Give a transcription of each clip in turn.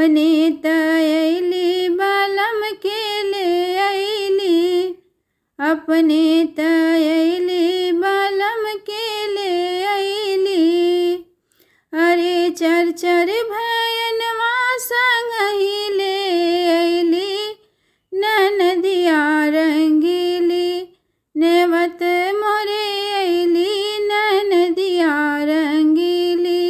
अपने तैली बलम के ले अली, अपने तैली बलम के ले अली। अरे चर चर भयनवा संग ही ले अली, ननदिया रंगीली नेवत मोरे अली, ननदिया रंगीली।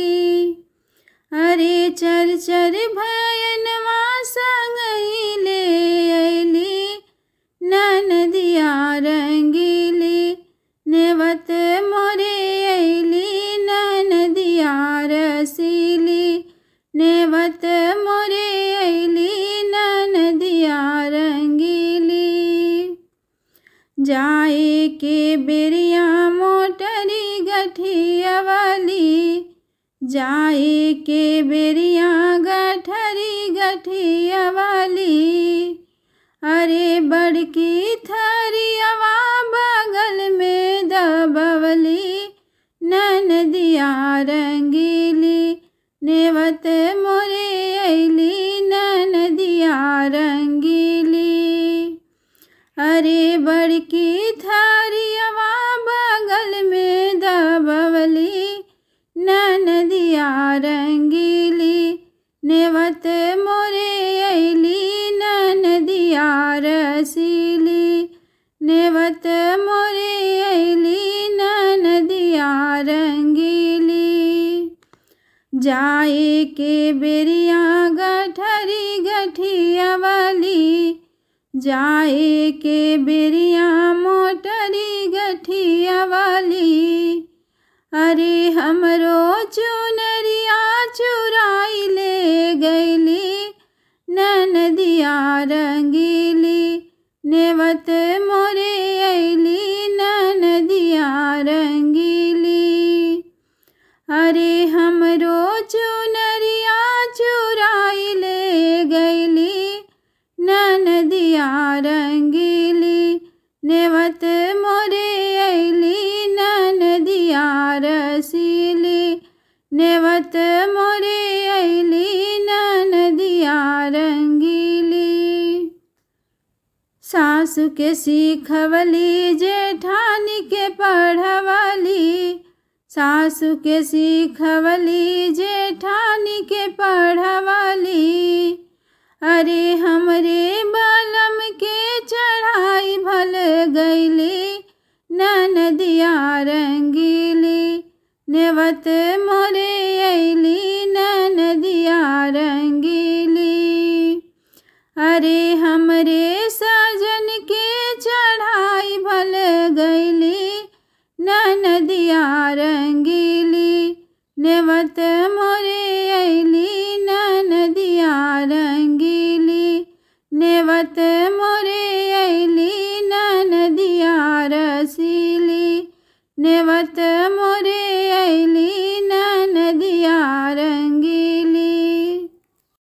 अरे चर चर भयनवा संग ही ले अली, ननदिया रंगीली नेवत मोरे अली, ननदिया रसीली नेवत मोरे अली, ननदिया रंगीली। जाए के बेरिया मोटरी गठिया वाली, जाए के बेरिया गठरी गठिया वाली। अरे बड़की थरियावा बगल में दबवली, ननदिया रंगीली नेवत मोरे अली, ननदिया रंगीली। अरे बड़की थरियावा बगल में दबवली, ननदिया रंगीली नेवत मोरे अली, ननदिया रसीली नेवत मोरे अली, ननदिया रंगीली। जाए के बेरिया गठरी गठिया वाली, जाए के बेरिया मोटरी गठिया वाली। अरे हमरो चुनरिया चुराई ले गईली, ननदिया रंगीली नेवत मोरे अली, ननदिया रंगीली। अरे हमरो चुनरिया चुराई ले गईली, ननदिया रंगीली नेवत मोरे अली, ननदिया रसीली नेवत मोरे अली, ननदिया रंगीली। सासु के सीखवली जेठानी के पढ़वली, सासु के सीखवली जेठानी के पढ़वली। अरे हमरे बलम के चढ़ाई भल गईली, ननदिया रंगीली नेवत मोरे अली, ननदिया रंगीली। अरे हमरे सजन के चढ़ाई भल गईली, ननदिया रंगीली नेवत मोरे अली, ननदिया रंगीली नेवत मोरे अली, ननदिया रसीली नेवत